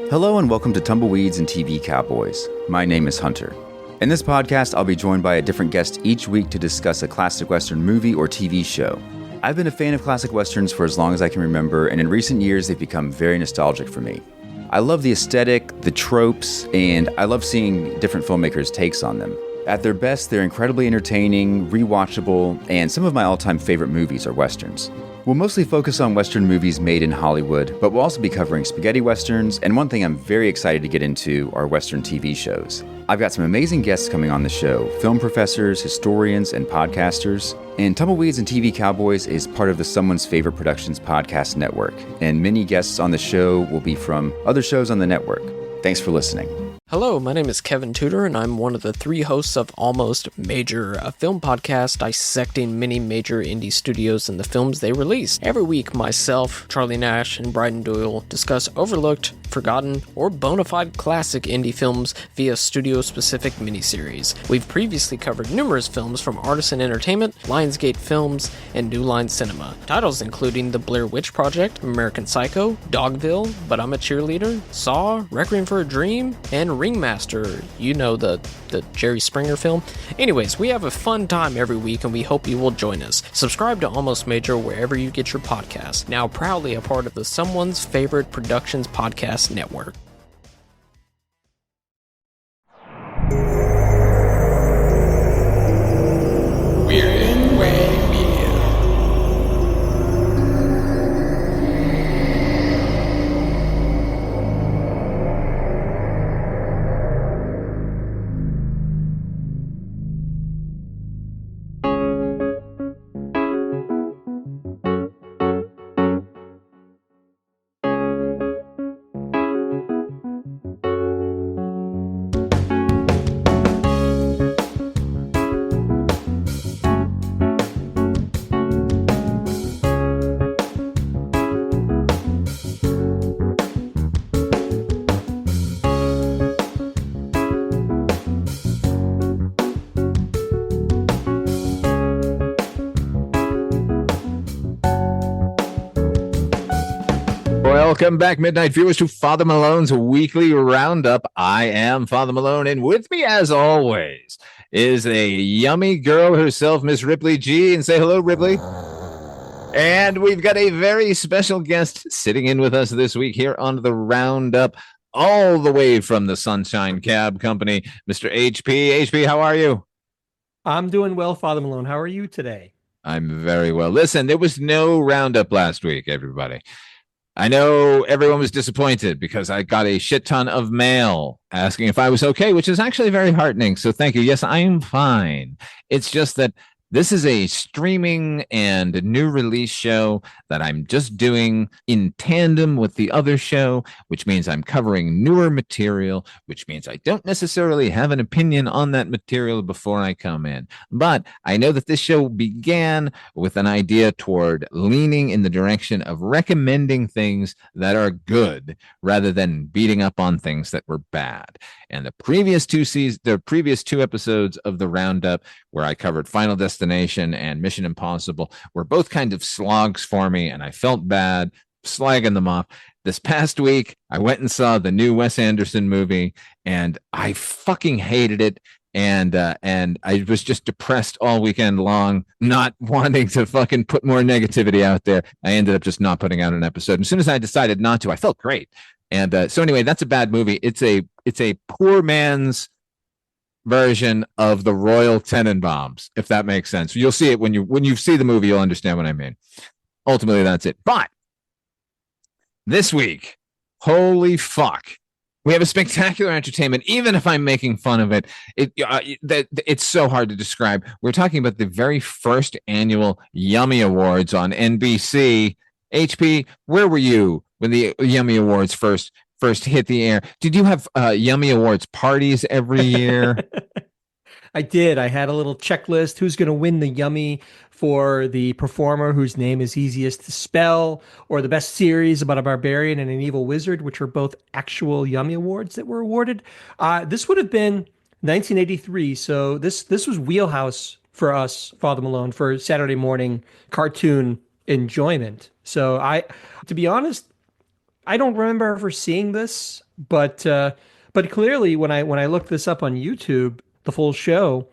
Hello and welcome to Tumbleweeds and TV Cowboys. My name is Hunter. In this podcast, I'll be joined by a different guest each week to discuss a classic Western movie or TV show. I've been a fan of classic Westerns for as long as I can remember, and in recent years, they've become very nostalgic for me. I love the aesthetic, the tropes, and I love seeing different filmmakers' takes on them. At their best, they're incredibly entertaining, rewatchable, and some of my all-time favorite movies are Westerns. We'll mostly focus on Western movies made in Hollywood, but we'll also be covering spaghetti Westerns, and one thing I'm very excited to get into are Western TV shows. I've got some amazing guests coming on the show, film professors, historians, and podcasters. And Tumbleweeds and TV Cowboys is part of the Someone's Favorite Productions podcast network, and many guests on the show will be from other shows on the network. Thanks for listening. Hello, my name is Kevin Tudor, and I'm one of the three hosts of Almost Major, a film podcast dissecting many major indie studios and the films they release. Every week, myself, Charlie Nash, and Bryden Doyle discuss overlooked, forgotten, or bona fide classic indie films via studio-specific miniseries. We've previously covered numerous films from Artisan Entertainment, Lionsgate Films, and New Line Cinema. Titles including The Blair Witch Project, American Psycho, Dogville, But I'm a Cheerleader, Saw, Requiem for a Dream, and Ringmaster, you know, the Jerry Springer film. Anyways, we have a fun time every week and we hope you will join us. Subscribe to Almost Major wherever you get your podcasts. Now proudly a part of the Someone's Favorite Productions podcast network. We're in Way Media. Welcome back, Midnight viewers, to Father Malone's weekly roundup. I am Father Malone, and with me, as always, is a yummy girl herself, Miss Ripley Jean. Say hello, Ripley. And we've got a very special guest sitting in with us this week here on the roundup, all the way from the Sunshine Cab Company, Mr. HP. HP, how are you? I'm doing well, Father Malone. How are you today? I'm very well. Listen, there was no roundup last week, everybody. I know everyone was disappointed because I got a shit ton of mail asking if I was okay, which is actually very heartening. So thank you. Yes, I am fine. It's just that this is a streaming and new release show that I'm just doing in tandem with the other show, which means I'm covering newer material, which means I don't necessarily have an opinion on that material before I come in. But I know that this show began with an idea toward leaning in the direction of recommending things that are good rather than beating up on things that were bad. And the previous two episodes of the Roundup, where I covered Final Destination and Mission Impossible, were both kind of slogs for me, and I felt bad slagging them off. This past week, I went and saw the new Wes Anderson movie, and I fucking hated it. And I was just depressed all weekend long, not wanting to fucking put more negativity out there. I ended up just not putting out an episode. And as soon as I decided not to, I felt great. And so anyway, that's a bad movie. It's a poor man's version of the Royal Tenenbaums, if that makes sense. You'll see it when you see the movie, you'll understand what I mean. Ultimately, that's it. But this week, holy fuck, we have a spectacular entertainment. Even if I'm making fun of it, it's so hard to describe. We're talking about the very first annual Yummy Awards on NBC. HP, where were you when the Yummy Awards first hit the air? Did you have Yummy Awards parties every year? I did. I had a little checklist. Who's going to win the Yummy for the performer whose name is easiest to spell, or the best series about a barbarian and an evil wizard, which are both actual Yummy Awards that were awarded. This would have been 1983. So this was wheelhouse for us, Father Malone, for Saturday morning cartoon enjoyment. So to be honest, I don't remember ever seeing this, but clearly when I looked this up on YouTube, the full show,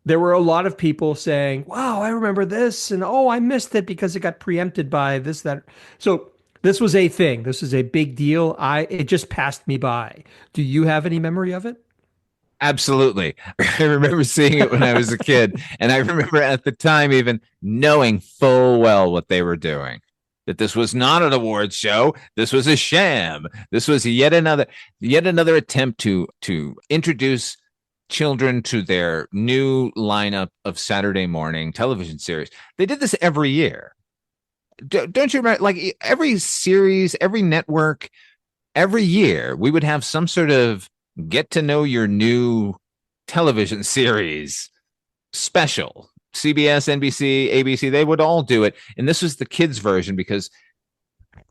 there were a lot of people saying, "Wow, I remember this," and "Oh, I missed it because it got preempted by this that." So this was a thing. This was a big deal. It just passed me by. Do you have any memory of it? Absolutely. I remember seeing it when I was a kid. And I remember at the time even knowing full well what they were doing. That this was not an awards show. This was a sham. This was yet another attempt to introduce children to their new lineup of Saturday morning television series. They did this every year. Don't you remember? Like every series, every network, every year, we would have some sort of get to know your new television series special. CBS, NBC, ABC, they would all do it. And this was the kids' version because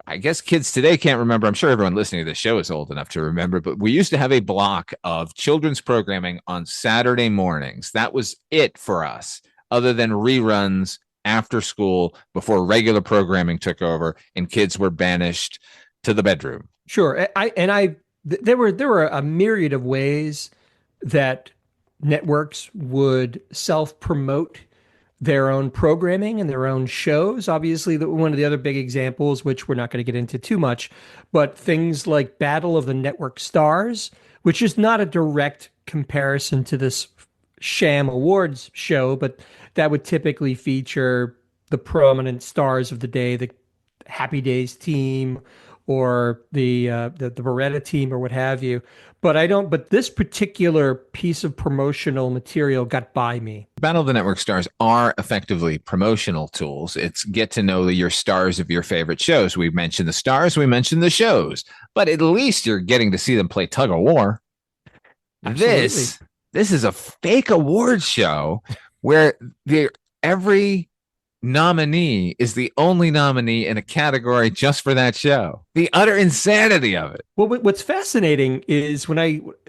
I guess kids today can't remember. I'm sure everyone listening to this show is old enough to remember, but we used to have a block of children's programming on Saturday mornings. That was it for us, other than reruns after school before regular programming took over and kids were banished to the bedroom. Sure. There were a myriad of ways that networks would self-promote their own programming and their own shows. Obviously, one of the other big examples, which we're not going to get into too much, but things like Battle of the Network Stars, which is not a direct comparison to this sham awards show, but that would typically feature the prominent stars of the day, the Happy Days team or the Beretta team or what have you. But this particular piece of promotional material got by me. Battle of the Network Stars are effectively promotional tools. It's get to know your stars of your favorite shows. We mentioned the stars, we mentioned the shows, but at least you're getting to see them play tug of war. Absolutely. This is a fake awards show where every nominee is the only nominee in a category just for that show. The utter insanity of it. Well, what's fascinating is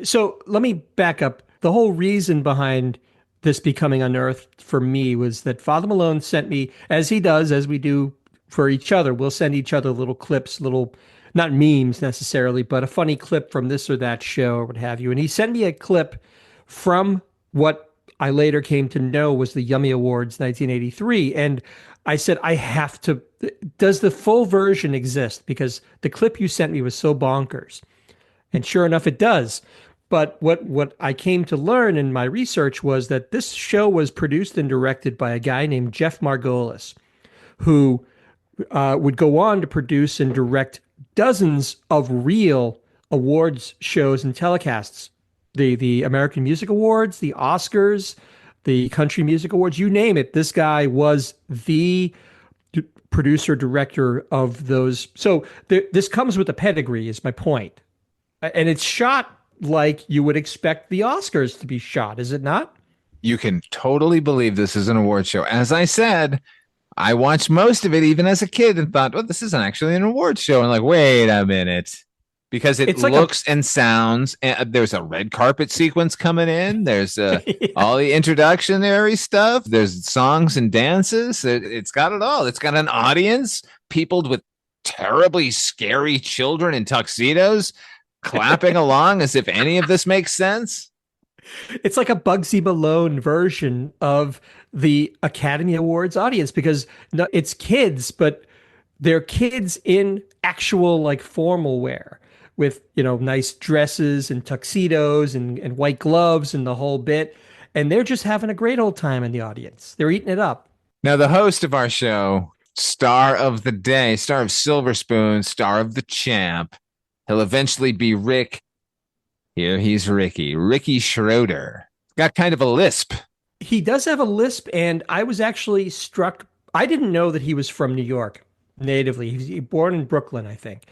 so let me back up. The whole reason behind this becoming unearthed for me was that Father Malone sent me, as he does, as we do for each other, we'll send each other little clips, not memes necessarily, but a funny clip from this or that show or what have you. And he sent me a clip from what I later came to know was the Yummy Awards 1983. And I said, does the full version exist? Because the clip you sent me was so bonkers. And sure enough, it does. But what I came to learn in my research was that this show was produced and directed by a guy named Jeff Margolis, who would go on to produce and direct dozens of real awards shows and telecasts. The American Music Awards, the Oscars, the Country Music Awards, you name it. This guy was the producer director of those. So this comes with a pedigree, is my point. And it's shot like you would expect the Oscars to be shot, is it not? You can totally believe this is an award show. As I said, I watched most of it even as a kid and thought, well, this isn't actually an award show. And like, wait a minute. Because it looks and sounds, and there's a red carpet sequence coming in. There's Yeah. all the introductionary stuff. There's songs and dances. It's got it all. It's got an audience peopled with terribly scary children in tuxedos clapping along as if any of this makes sense. It's like a Bugsy Malone version of the Academy Awards audience because it's kids, but they're kids in actual like formal wear with, nice dresses and tuxedos and white gloves and the whole bit. And they're just having a great old time in the audience. They're eating it up. Now, the host of our show, star of the day, star of Silver Spoon, star of the champ, he'll eventually be Rick. Here he's Ricky Schroeder. Got kind of a lisp. He does have a lisp, and I was actually struck. I didn't know that he was from New York natively. He was born in Brooklyn, I think.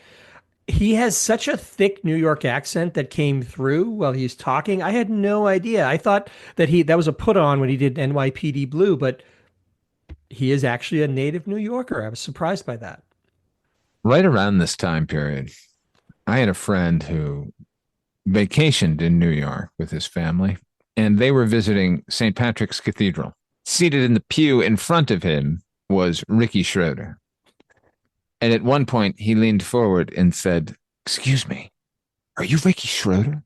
He has such a thick New York accent that came through while he's talking. I had no idea. I thought that was a put on when he did NYPD Blue, but he is actually a native New Yorker. I was surprised by that. Right around this time period, I had a friend who vacationed in New York with his family, and they were visiting St. Patrick's Cathedral. Seated in the pew in front of him was Ricky Schroeder. And at one point, he leaned forward and said, "Excuse me, are you Ricky Schroeder?"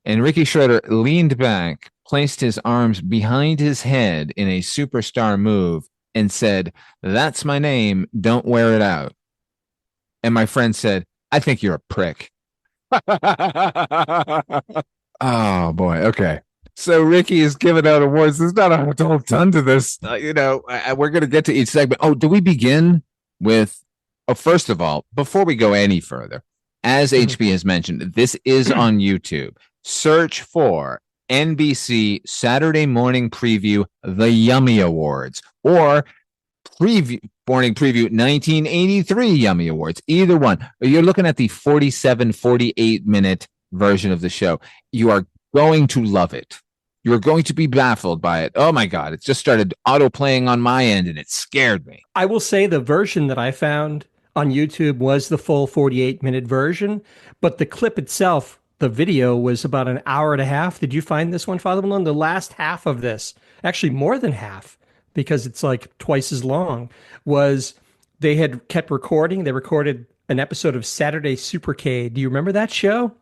And Ricky Schroeder leaned back, placed his arms behind his head in a superstar move, and said, "That's my name. Don't wear it out." And my friend said, "I think you're a prick." Oh, boy. Okay. So Ricky is giving out awards. There's not a whole ton to this. We're going to get to each segment. Oh, do we begin with, first of all, before we go any further, as HB has mentioned, this is on YouTube. Search for NBC Saturday Morning Preview, The Yummy Awards, or Morning Preview 1983 Yummy Awards. Either one. You're looking at the 48 minute version of the show. You are going to love it. You're going to be baffled by it. Oh my God. It just started auto playing on my end and it scared me. I will say the version that I found on YouTube was the full 48-minute version, but the clip itself, the video, was about an hour and a half. Did you find this one, Father Malone? The last half of this, actually more than half, because it's like twice as long, was they had kept recording. They recorded an episode of Saturday Supercade. Do you remember that show?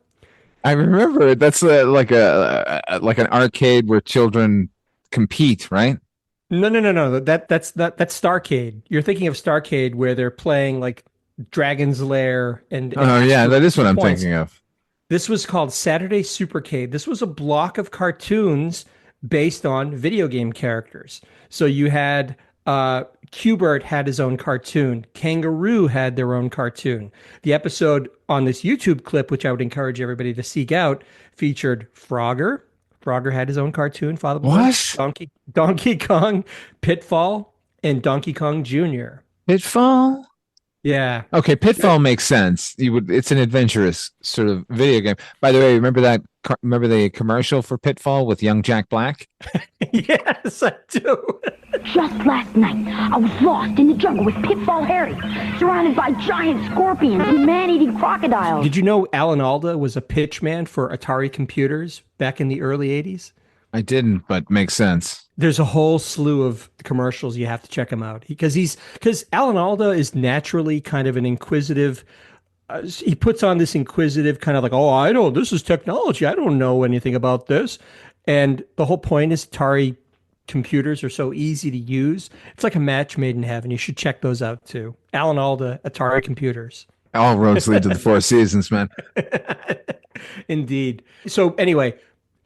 I remember it. That's like an arcade where children compete, right? No. That's Starcade. You're thinking of Starcade, where they're playing like Dragon's Lair and Oh yeah, that is what I'm points. thinking of. This was called Saturday Supercade. This was a block of cartoons based on video game characters. So you had Qbert had his own cartoon. Kangaroo had their own cartoon. The episode on this YouTube clip, which I would encourage everybody to seek out, featured Frogger. Frogger had his own cartoon. Father What? Donkey Kong, Pitfall, and Donkey Kong Jr. Pitfall? Yeah. Okay, Pitfall makes sense. It's an adventurous sort of video game. By the way, remember the commercial for Pitfall with young Jack Black? Yes, I do. Just last night, I was lost in the jungle with Pitfall Harry, surrounded by giant scorpions and man-eating crocodiles. Did you know Alan Alda was a pitchman for Atari computers back in the early 80s? I didn't, but makes sense. There's a whole slew of commercials. You have to check him out because Alan Alda is naturally kind of an inquisitive. He puts on this inquisitive kind of like, oh, I don't. This is technology. I don't know anything about this. And the whole point is Atari computers are so easy to use. It's like a match made in heaven. You should check those out too. Alan Alda, Atari computers. All roads lead to the Four Seasons, man. Indeed. So anyway,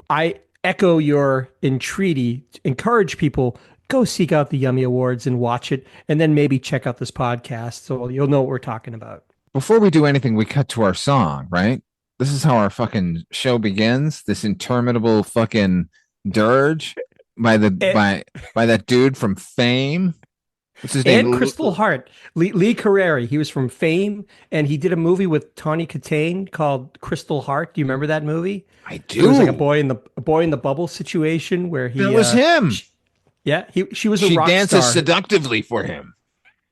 I echo your entreaty, encourage people, go seek out the Yummy Awards and watch it, and then maybe check out this podcast so you'll know what we're talking about. Before we do anything, we cut to our song, right? This is how our fucking show begins. This interminable fucking dirge by that dude from Fame. What's his name? And Crystal Hart. Lee Carrere. He was from Fame, and he did a movie with Tawny Katane called Crystal Heart. Do you remember that movie? I do. It was like a boy in the bubble situation where he. That was him. She was a rock star. She dances seductively for him.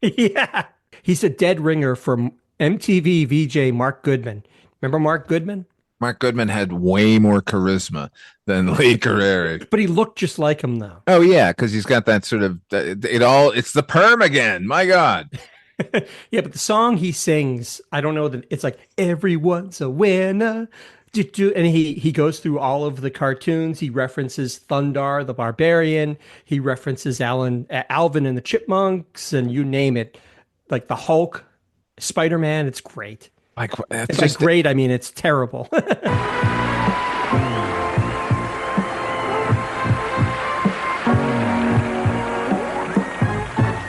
Yeah. He's a dead ringer from MTV VJ Mark Goodman. Remember Mark Goodman? Mark Goodman had way more charisma than Lee Carrere. But he looked just like him, though. Oh, yeah, because he's got that sort of, it's the perm again. My God. Yeah, but the song he sings, I don't know, it's like, everyone's a winner. And he goes through all of the cartoons. He references Thundar the Barbarian. He references Alvin and the Chipmunks, and you name it. Like the Hulk, Spider-Man. It's great. Like, it's just great. I mean, it's terrible.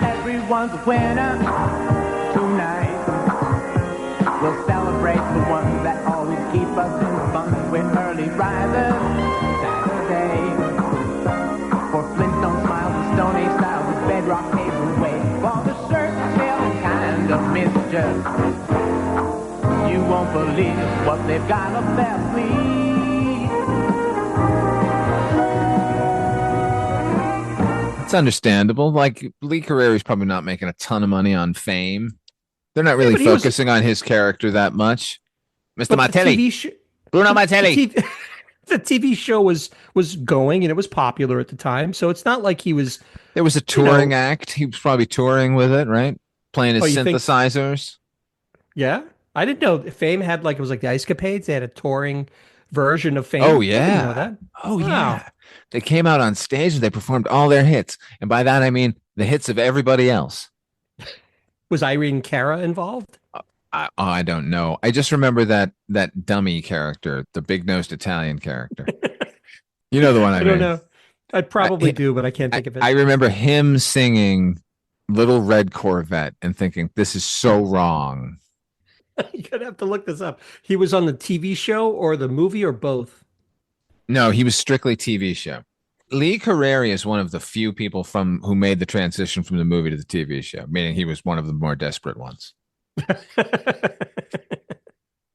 Everyone's a winner tonight. We'll celebrate the ones that always keep us in fun. We're early risers Saturday. For Flintstone smiles and Stone Age styles with bedrock paved the way. For the shirt selling kind of mischief. You won't believe what they've got up their sleeve. It's understandable. Like, Lee Carrere's probably not making a ton of money on Fame. They're not really focusing on his character that much. Mr. Martelli. Bruno Martelli. The TV show was going and it was popular at the time. So it's not like he was. There was a touring act. He was probably touring with it, right? playing his Oh, you think? synthesizers. Yeah, I didn't know Fame had like it was like the Ice Capades. They had a touring version of Oh Fame. I didn't know yeah. that. Oh Wow. yeah. They came out on stage and they performed all their hits. And by that I mean the hits of everybody else. Was Irene Cara involved? I don't know. I just remember that dummy character, the big-nosed Italian character. You know the one I I don't mean. know. I probably do, but I can't think of it. I remember him singing Little Red Corvette and thinking, this is so wrong. You're gonna have to look this up. He was on the TV show or the movie or both. No, he was strictly TV show. Lee Carreri is one of the few people from who made the transition from the movie to the TV show, meaning he was one of the more desperate ones.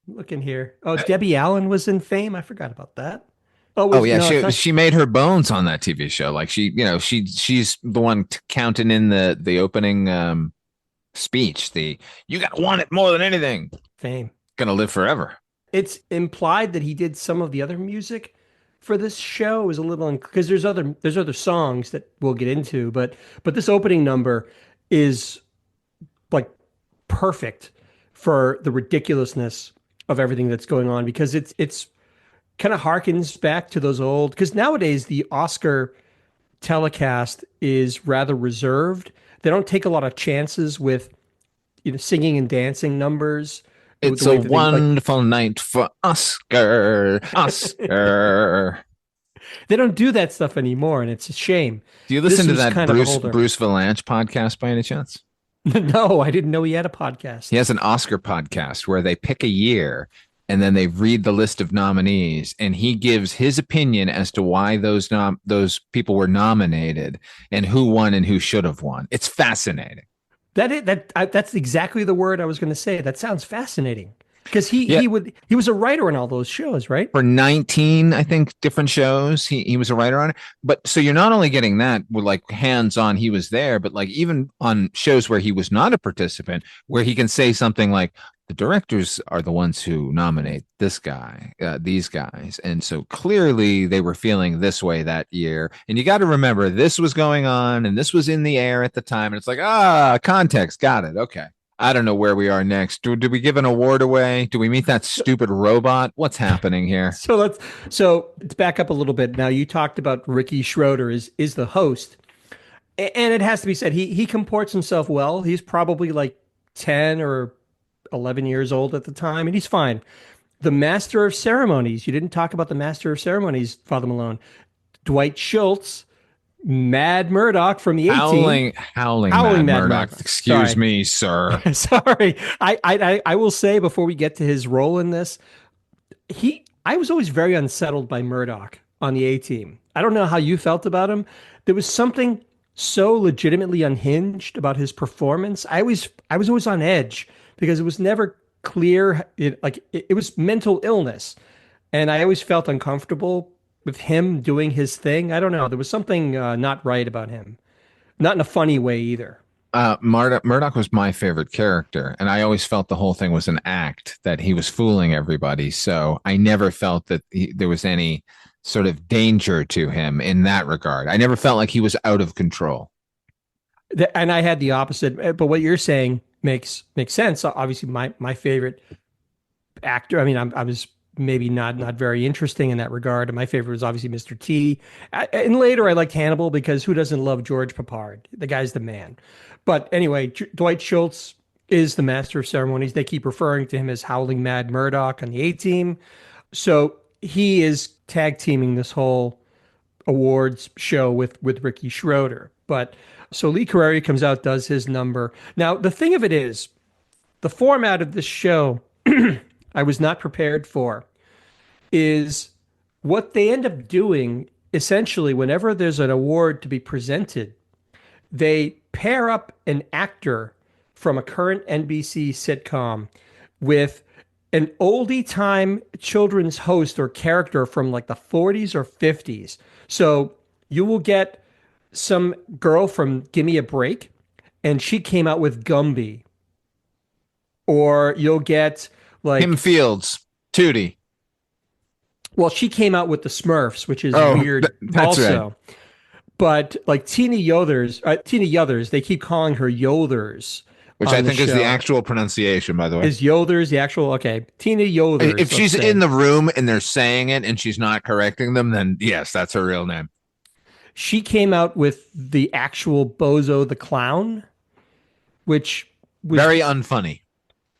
Looking here. Oh, Debbie Allen was in Fame. I forgot about that. Oh, Oh yeah, no, it's not. she made her bones on that TV show. Like she's the one counting in the opening speech. The you gotta want it more than anything. Fame. Gonna live forever. It's implied that he did some of the other music for this show. It was a little because there's other songs that we'll get into, but this opening number is like perfect for the ridiculousness of everything that's going on because it's kind of harkens back to those old because nowadays the Oscar telecast is rather reserved. They don't take a lot of chances with singing and dancing numbers. It's a wonderful night for Oscar. Oscar. They don't do that stuff anymore, and it's a shame. Do you listen to This was that kind of Bruce older. Valanche podcast by any chance? No, I didn't know he had a podcast. He has an Oscar podcast where they pick a year and then they read the list of nominees and he gives his opinion as to why those people were nominated and who won and who should have won. It's fascinating. That's exactly the word I was going to say. That sounds fascinating because he was a writer in all those shows, right? For 19, I think, different shows, he was a writer on it. But so you're not only getting that with like hands on, he was there, but like even on shows where he was not a participant, where he can say something like, the directors are the ones who nominate this guy, these guys. And so clearly they were feeling this way that year. And you got to remember this was going on and this was in the air at the time. And it's like, context. Got it. Okay. I don't know where we are next. Do we give an award away? Do we meet that stupid robot? What's happening here? So let's back up a little bit. Now you talked about Ricky Schroeder is the host. And it has to be said, he comports himself well. He's probably like 10 or 11 years old at the time, and he's fine. The Master of Ceremonies. You didn't talk about the Master of Ceremonies, Father Malone. Dwight Schultz, Mad Murdoch from the A-Team. Howling Mad Murdoch. Excuse Sorry. me, sir. Sorry. I will say before we get to his role in this, I was always very unsettled by Murdoch on the A-Team. I don't know how you felt about him. There was something so legitimately unhinged about his performance. I was always on edge because it was never clear. It was mental illness. And I always felt uncomfortable with him doing his thing. I don't know. There was something not right about him. Not in a funny way either. Murdoch was my favorite character. And I always felt the whole thing was an act, that he was fooling everybody. So I never felt that there was any sort of danger to him in that regard. I never felt like he was out of control. And I had the opposite. But what you're saying makes sense. Obviously, my favorite actor. I mean, I was maybe not very interesting in that regard. And my favorite was obviously Mr. T. And later, I liked Hannibal because who doesn't love George Papard? The guy's the man. But anyway, Dwight Schultz is the Master of Ceremonies. They keep referring to him as Howling Mad Murdoch on the A-Team. So he is tag teaming this whole awards show with Ricky Schroeder. But so Lee Carreri comes out, does his number. Now, the thing of it is, the format of this show I was not prepared for is what they end up doing. Essentially, whenever there's an award to be presented, they pair up an actor from a current NBC sitcom with an oldie time children's host or character from like the 40s or 50s. So you will get some girl from Gimme a Break, and she came out with Gumby. Or you'll get like Kim Fields, Tootie. Well, she came out with the Smurfs, which is weird that's also. right. But like Tina Yothers, they keep calling her Yothers, Which on I the think is the show. actual pronunciation, by the way. Is Yothers the actual? Okay, Tina Yothers. If she's let's say. in the room and they're saying it and she's not correcting them, then yes, that's her real name. She came out with the actual Bozo the Clown, which was Very unfunny.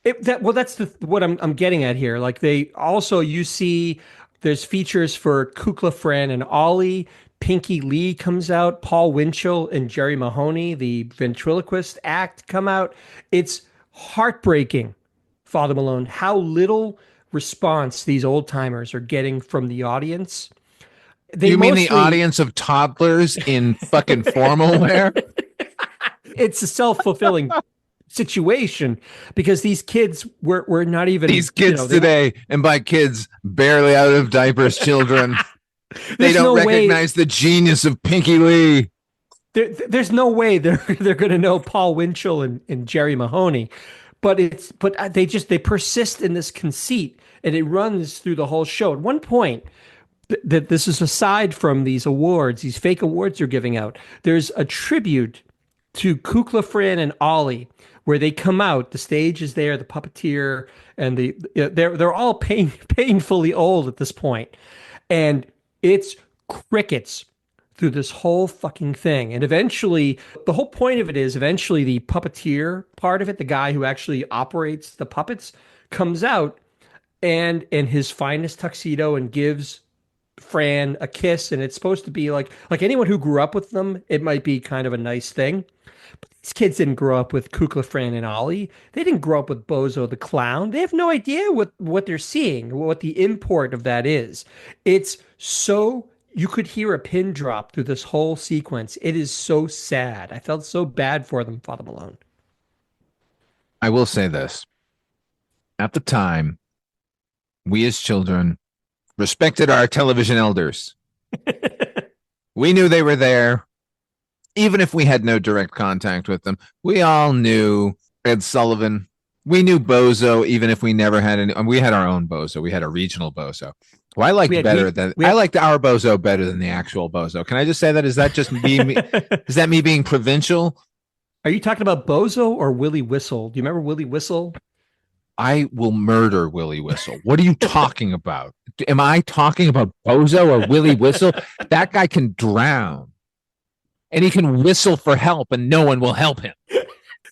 that's what I'm getting at here. Like they also you see there's features for Kukla, Fran, and Ollie. Pinky Lee comes out. Paul Winchell and Jerry Mahoney, the ventriloquist act, come out. It's heartbreaking, Father Malone, how little response these old timers are getting from the audience. They You mean the mostly- audience of toddlers in fucking formal wear? It's a self-fulfilling situation because these kids were not even These kids today, and by kids, barely out of diapers children. They don't recognize the genius of Pinky Lee. There's no way they're going to know Paul Winchell and Jerry Mahoney, but they persist in this conceit and it runs through the whole show. At one point, that this is aside from these awards, these fake awards you're giving out. There's a tribute to Kukla, Fran, and Ollie where they come out. The stage is there, the puppeteer, and they're all painfully old at this point, and it's crickets through this whole fucking thing. And eventually, the whole point of it is eventually the puppeteer part of it, the guy who actually operates the puppets, comes out and in his finest tuxedo and gives Fran a kiss. And it's supposed to be like anyone who grew up with them, it might be kind of a nice thing. But these kids didn't grow up with Kukla, Fran, and Ollie. They didn't grow up with Bozo the Clown. They have no idea what they're seeing, what the import of that is. It's so, you could hear a pin drop through this whole sequence. It is so sad. I felt so bad for them, Father Malone. I will say this. At the time, we as children respected our television elders. We knew they were there. Even if we had no direct contact with them, we all knew Ed Sullivan. We knew Bozo, even if we never had any. We had our own Bozo. We had a regional Bozo. Who I liked I liked our Bozo better than the actual Bozo. Can I just say that? Is that just me? Is that me being provincial? Are you talking about Bozo or Willie Whistle? Do you remember Willie Whistle? I will murder Willie Whistle. What are you talking about? Am I talking about Bozo or Willie Whistle? That guy can drown. And he can whistle for help and no one will help him.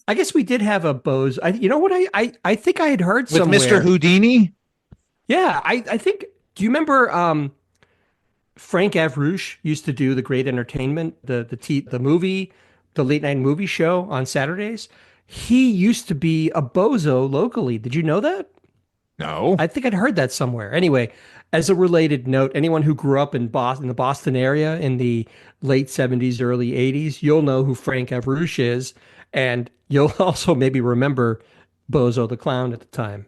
I guess we did have a Bozo. You know what? I think I had heard with somewhere. Mr. Houdini? Yeah, I think. Do you remember Frank Avrush used to do the Great Entertainment, the movie, the late night movie show on Saturdays? He used to be a Bozo locally. Did you know that? No. I think I'd heard that somewhere. Anyway, as a related note, anyone who grew up in Boston, the Boston area in the late 70s, early 80s, you'll know who Frank Avrush is. And you'll also maybe remember Bozo the Clown at the time.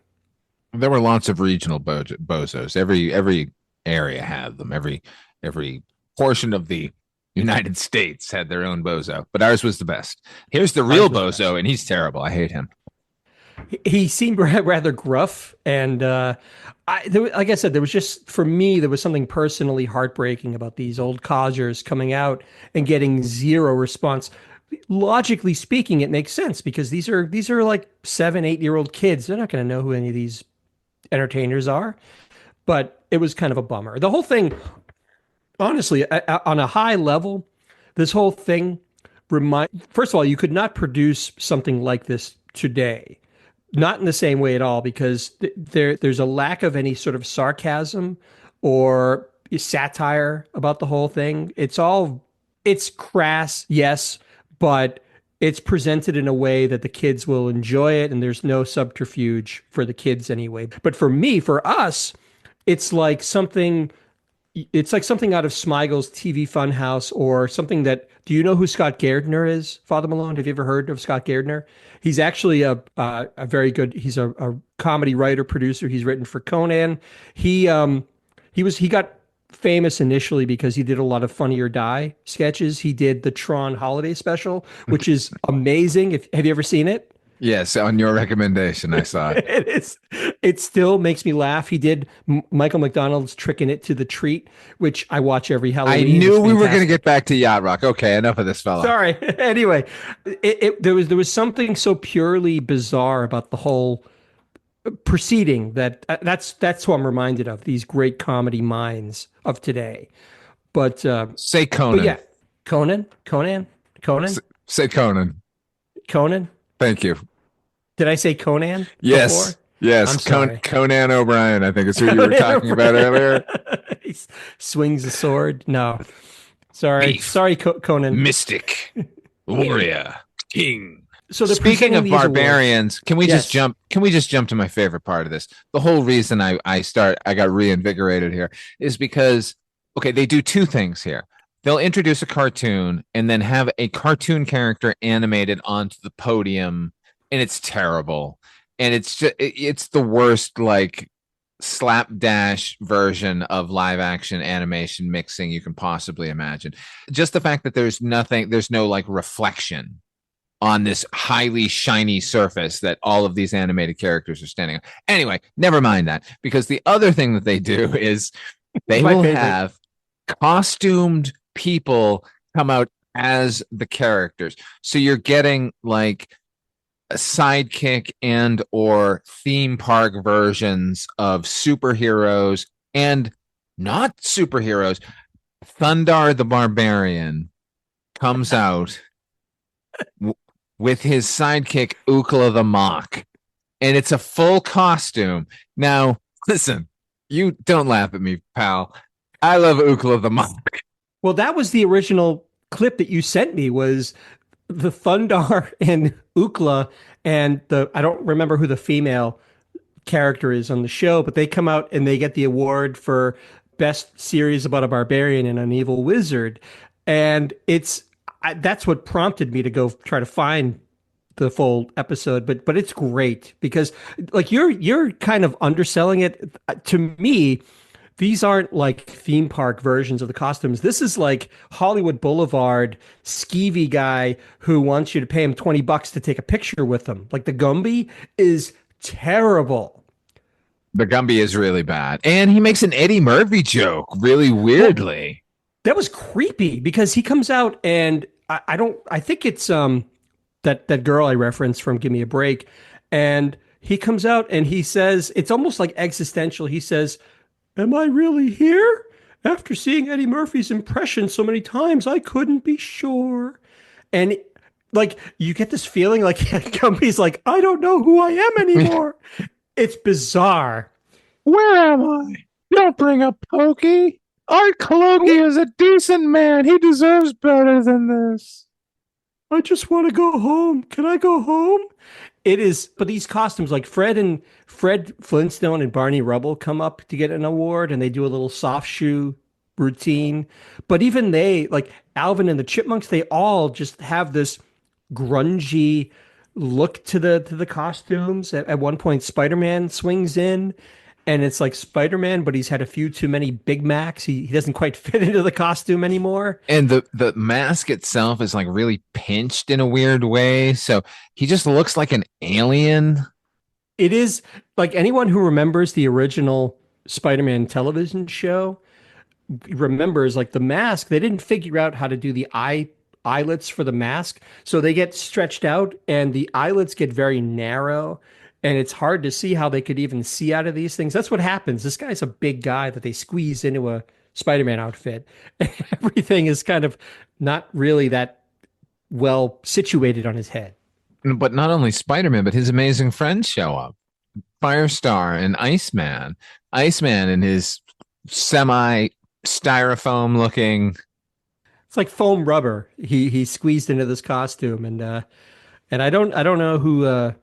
There were lots of regional Bozos. Every area had them. Every portion of the United States had their own Bozo, but ours was the best. Here's the real Bozo, and he's terrible. I hate him. He seemed rather gruff, and like I said, there was just, for me, there was something personally heartbreaking about these old codgers coming out and getting zero response. Logically speaking, it makes sense because these are like 7-8-year-old kids. They're not going to know who any of these entertainers are, but it was kind of a bummer. The whole thing, honestly, on a high level, this whole thing first of all, you could not produce something like this today. Not in the same way at all, because there's a lack of any sort of sarcasm or satire about the whole thing. It's crass, yes, but it's presented in a way that the kids will enjoy it, and there's no subterfuge for the kids anyway. But for us, it's like something out of Smeigel's TV Funhouse, or something that. Do you know who Scott Gairdner is, Father Malone? Have you ever heard of Scott Gairdner? He's actually a very good. He's a comedy writer, producer. He's written for Conan. He got famous initially because he did a lot of Funny or Die sketches. He did the Tron Holiday Special, which is amazing. Have you ever seen it? Yes, on your recommendation, I saw it. It is. It still makes me laugh. He did Michael McDonald's Tricking It to the Treat, which I watch every I Halloween. knew It's we were going to fantastic. get back to Yacht Rock. Okay, enough of this fella. Sorry. Anyway, there was something so purely bizarre about the whole proceeding that that's who I'm reminded of. These great comedy minds of today. But Say but Conan. yeah, Conan, Say Conan. Conan. Thank you. Did I say Conan Yes. before? Yes. I'm sorry. Conan O'Brien, I think is who you were talking about earlier. He swings a sword. No, sorry, Thief. sorry, Conan. Mystic. Warrior. King. So they're Speaking presenting of these barbarians, can we Yes. just jump? Can we just jump to my favorite part of this? The whole reason I got reinvigorated here is because they do two things here. They'll introduce a cartoon and then have a cartoon character animated onto the podium, and it's terrible. And it's the worst like slapdash version of live action animation mixing you can possibly imagine. Just the fact that there's no like reflection on this highly shiny surface that all of these animated characters are standing on. Anyway, never mind that, because the other thing that they do is they My will favorite. have costumed people come out as the characters. So you're getting like a sidekick and or theme park versions of superheroes and not superheroes. Thundar the Barbarian comes out with his sidekick Ookla the Mock, and it's a full costume. Now, listen, you don't laugh at me, pal. I love Ookla the Mock. Well, that was the original clip that you sent me. Was the Thundar and Ookla and I don't remember who the female character is on the show, but they come out and they get the award for best series about a barbarian and an evil wizard, and that's what prompted me to go try to find the full episode. But it's great because like you're kind of underselling it to me. These aren't like theme park versions of the costumes. This is like Hollywood Boulevard skeevy guy who wants you to pay him $20 to take a picture with him. Like the Gumby is terrible. The Gumby is really bad. And he makes an Eddie Murphy joke really weirdly. That was creepy because he comes out and I think it's that girl I referenced from Give Me a Break, and he comes out and he says it's almost like existential. He says, "Am I really here? After seeing Eddie Murphy's impression so many times, I couldn't be sure." And like you get this feeling like Gumby's like, "I don't know who I am anymore." It's bizarre. Where am I? Don't bring up Pokey. Art Coloki is a decent man. He deserves better than this. I just want to go home. Can I go home? It is, but these costumes, like Fred Flintstone and Barney Rubble come up to get an award, and they do a little soft shoe routine. But even they, like Alvin and the Chipmunks, they all just have this grungy look to the costumes. At one point, Spider-Man swings in, and it's like Spider-Man, but he's had a few too many Big Macs. He doesn't quite fit into the costume anymore. And the mask itself is like really pinched in a weird way. So he just looks like an alien. It is like anyone who remembers the original Spider-Man television show remembers like the mask. They didn't figure out how to do the eyelets for the mask. So they get stretched out and the eyelets get very narrow. And it's hard to see how they could even see out of these things. That's what happens. This guy's a big guy that they squeeze into a Spider-Man outfit. Everything is kind of not really that well situated on his head. But not only Spider-Man, but his amazing friends show up. Firestar and Iceman. Iceman in his semi-styrofoam looking. It's like foam rubber. He squeezed into this costume, and I don't know who.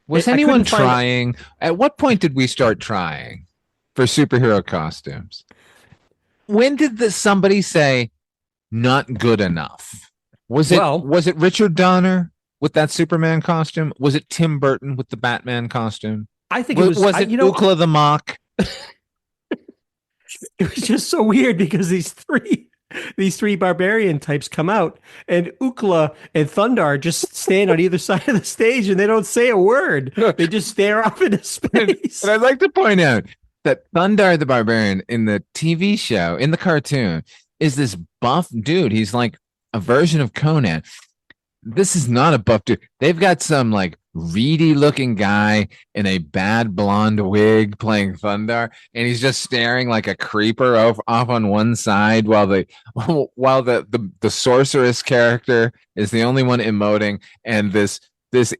Was anyone trying? At what point did we start trying for superhero costumes? When did somebody say not good enough? Was it Richard Donner with that Superman costume? Was it Tim Burton with the Batman costume? I think it was Ookla the Mock? It was just so weird because these these three barbarian types come out, and Ookla and Thundar just stand on either side of the stage, and they don't say a word. They just stare off into space. But I'd like to point out that Thundar the Barbarian in the TV show, in the cartoon, is this buff dude. He's like a version of Conan. This is not a buff dude. They've got some like reedy looking guy in a bad blonde wig playing Thundar, and he's just staring like a creeper off on one side while the sorceress character is the only one emoting, and this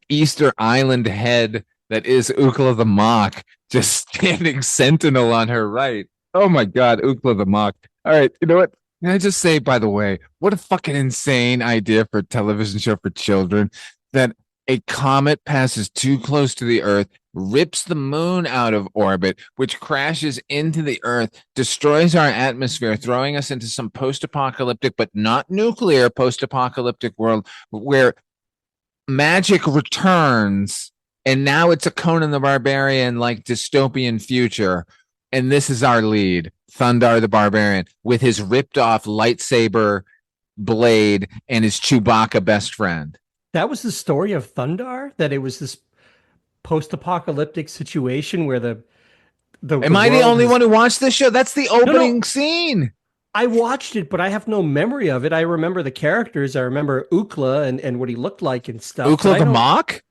Easter Island head that is Ookla the Mock just standing sentinel on her right. Oh my God, Ookla the Mock. All right, you know what? Can I just say, by the way, what a fucking insane idea for a television show for children, that a comet passes too close to the Earth, rips the moon out of orbit, which crashes into the Earth, destroys our atmosphere, throwing us into some post-apocalyptic, but not nuclear post-apocalyptic world where magic returns, and now it's a Conan the Barbarian like dystopian future, and this is our lead, Thundar the Barbarian, with his ripped off lightsaber blade and his Chewbacca best friend. That was the story of Thundar, that it was this post-apocalyptic situation where the Am I the only one who watched this show? That's the opening scene. I watched it, but I have no memory of it. I remember the characters. I remember Ookla and what he looked like and stuff. Ookla the Mock?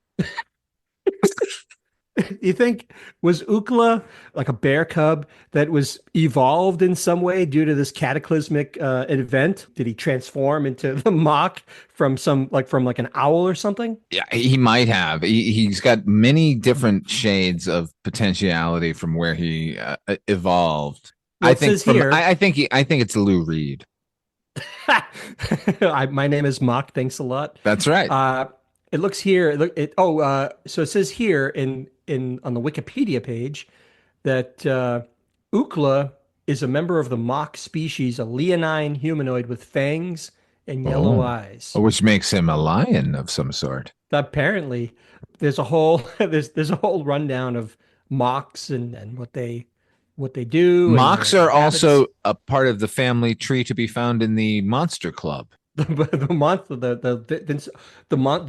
You think, was Ookla like a bear cub that was evolved in some way due to this cataclysmic event? Did he transform into the Mock from an owl or something? Yeah, he might have. He's got many different shades of potentiality from where he evolved. Well, I think it's Lou Reed. My name is Mock. Thanks a lot. That's right. It looks here. So it says here on the Wikipedia page that Ookla is a member of the Mock species, a leonine humanoid with fangs and yellow eyes, which makes him a lion of some sort. Apparently, there's a whole there's a whole rundown of Mocks and what they do. Mocks are also a part of the family tree to be found in the Monster Club. The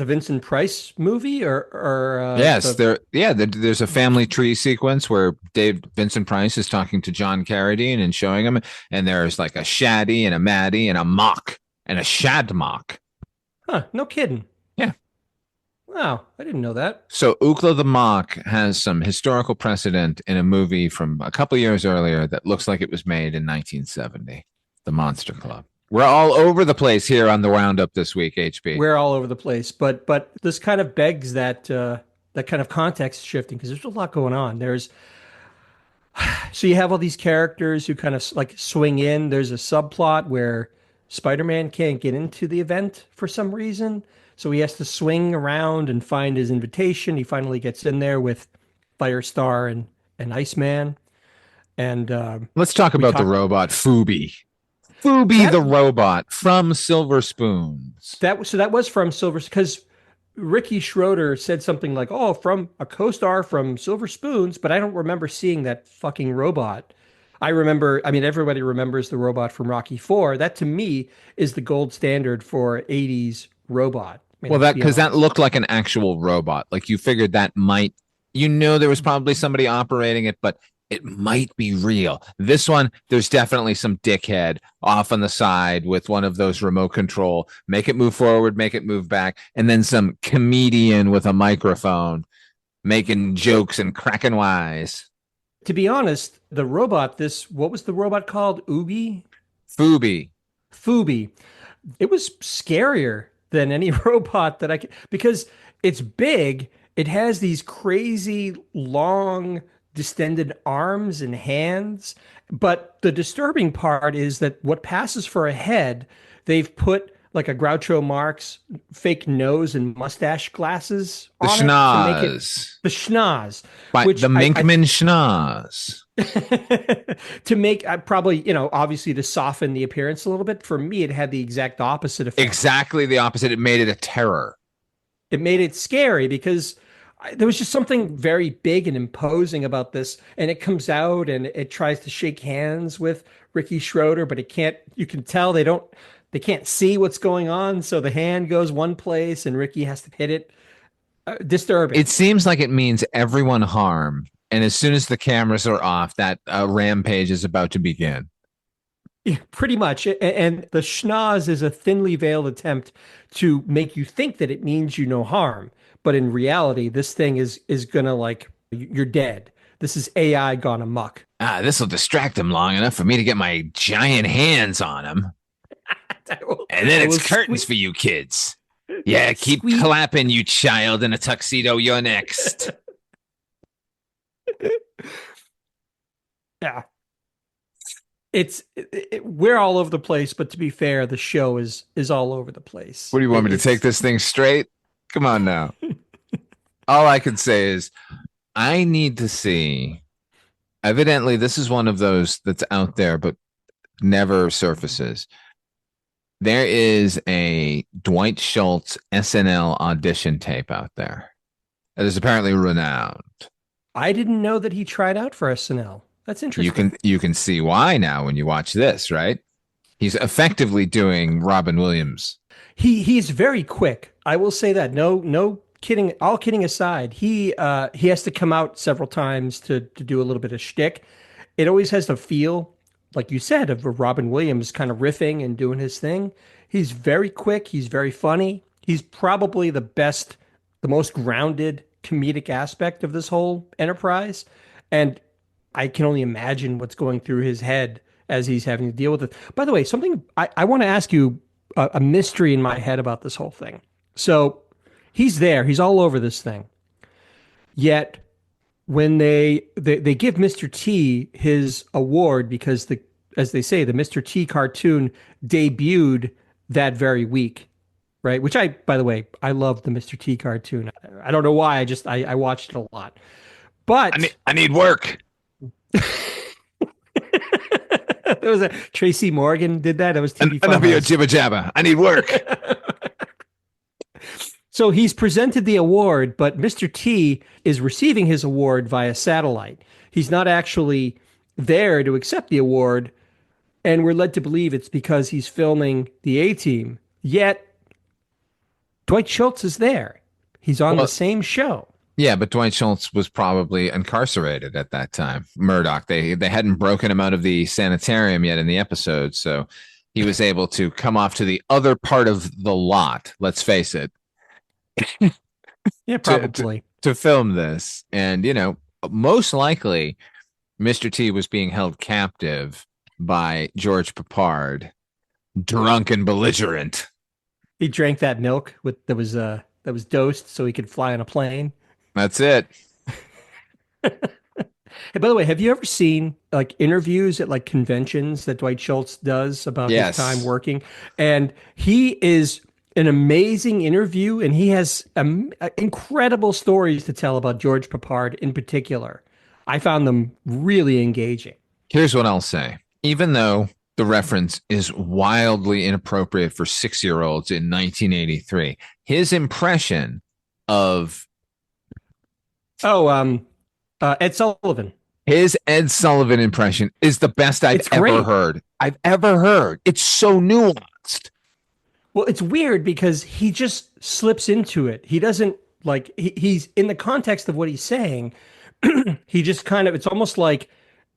Vincent Price movie, or yes, there's a family tree sequence where Vincent Price is talking to John Carradine and showing him, and there's like a Shaddy and a Maddie and a Mock and a Shad Mock. Huh? No kidding. Yeah. Wow, I didn't know that. So Ookla the Mock has some historical precedent in a movie from a couple years earlier that looks like it was made in 1970, The Monster Club. We're all over the place here on the Roundup this week, HB. We're all over the place, but this kind of begs that kind of context shifting, because there's a lot going on. So you have all these characters who kind of like swing in. There's a subplot where Spider-Man can't get into the event for some reason, so he has to swing around and find his invitation. He finally gets in there with Firestar and Iceman. And let's talk about the robot Fubi. The robot from Silver Spoons. That was from Silver, because Ricky Schroeder said something like, "Oh, from a co-star from Silver Spoons," but I don't remember seeing that fucking robot. Everybody remembers the robot from Rocky IV. That to me is the gold standard for 80s robot. Because that looked like an actual robot. Like you figured that might, there was probably somebody operating it, but it might be real. This one, there's definitely some dickhead off on the side with one of those remote control, make it move forward, make it move back, and then some comedian with a microphone making jokes and cracking wise. To be honest, the robot, what was the robot called? Oogie? Fubi. It was scarier than any robot because it's big. It has these crazy long distended arms and hands. But the disturbing part is that what passes for a head, they've put like a Groucho Marx fake nose and mustache glasses on it to make it the schnoz. The Minkman schnoz. To make, probably, obviously to soften the appearance a little bit. For me, it had the exact opposite effect. Exactly the opposite. It made it a terror. It made it scary because there was just something very big and imposing about this. And it comes out and it tries to shake hands with Ricky Schroeder, but it can't, you can tell they can't see what's going on. So the hand goes one place and Ricky has to hit it. Disturbing. It seems like it means everyone harm. And as soon as the cameras are off, that rampage is about to begin. Yeah, pretty much. And the schnoz is a thinly veiled attempt to make you think that it means you no harm. But in reality, this thing is gonna like you're dead. This is AI gone amok. This will distract him long enough for me to get my giant hands on him. And then it's curtains for you kids. Yeah, keep clapping, you child in a tuxedo. You're next. Yeah. We're all over the place, but to be fair, the show is all over the place. What do you want me to take this thing straight? Come on now. All I can say is I need to see. Evidently, this is one of those that's out there, but never surfaces. There is a Dwight Schultz SNL audition tape out there that is apparently renowned. I didn't know that he tried out for SNL. That's interesting. You can see why now when you watch this, right? He's effectively doing Robin Williams. He's very quick. I will say that. No kidding. All kidding aside, he has to come out several times to do a little bit of shtick. It always has to feel, like you said, of a Robin Williams kind of riffing and doing his thing. He's very quick. He's very funny. He's probably the most grounded comedic aspect of this whole enterprise. And I can only imagine what's going through his head as he's having to deal with it. By the way, something I want to ask you, a mystery in my head about this whole thing. So he's there. He's all over this thing. Yet when they give Mr. T his award because as they say, the Mr. T cartoon debuted that very week, right? Which by the way, I love the Mr. T cartoon. I don't know why. I watched it a lot. But I need work. There was a Tracy Morgan did that. It was TV. Enough of your jibber jabber. I need work. So he's presented the award, but Mr. T is receiving his award via satellite. He's not actually there to accept the award, and we're led to believe it's because he's filming the A-Team. Yet Dwight Schultz is there. He's on the same show. Yeah, but Dwight Schultz was probably incarcerated at that time. Murdoch, they hadn't broken him out of the sanitarium yet in the episode, so he was able to come off to the other part of the lot. Let's face it. Yeah, probably to film this, and most likely, Mr. T was being held captive by George Peppard, drunk and belligerent. He drank that milk that was dosed so he could fly on a plane. That's it. Hey, by the way, have you ever seen like interviews at like conventions that Dwight Schultz does about his time working? And he is an amazing interview, and he has incredible stories to tell about George Peppard in particular. I found them really engaging. Here's what I'll say. Even though the reference is wildly inappropriate for 6-year-olds in 1983, his impression of Ed Sullivan. His Ed Sullivan impression is the best I've ever heard. It's so nuanced. Well, it's weird because he just slips into it. He doesn't he's in the context of what he's saying. He just it's almost like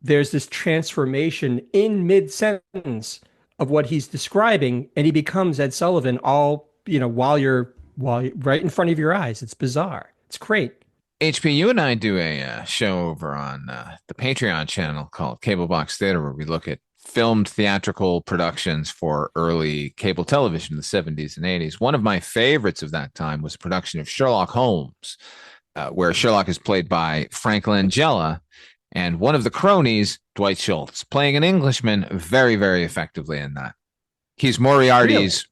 there's this transformation in mid-sentence of what he's describing, and he becomes Ed Sullivan while you're right in front of your eyes. It's bizarre. It's great. HP, you and I do a show over on the Patreon channel called Cable Box Theater, where we look at filmed theatrical productions for early cable television in the 70s and 80s. One of my favorites of that time was a production of Sherlock Holmes, where Sherlock is played by Frank Langella, and one of the cronies, Dwight Schultz, playing an Englishman very, very effectively in that. He's Moriarty's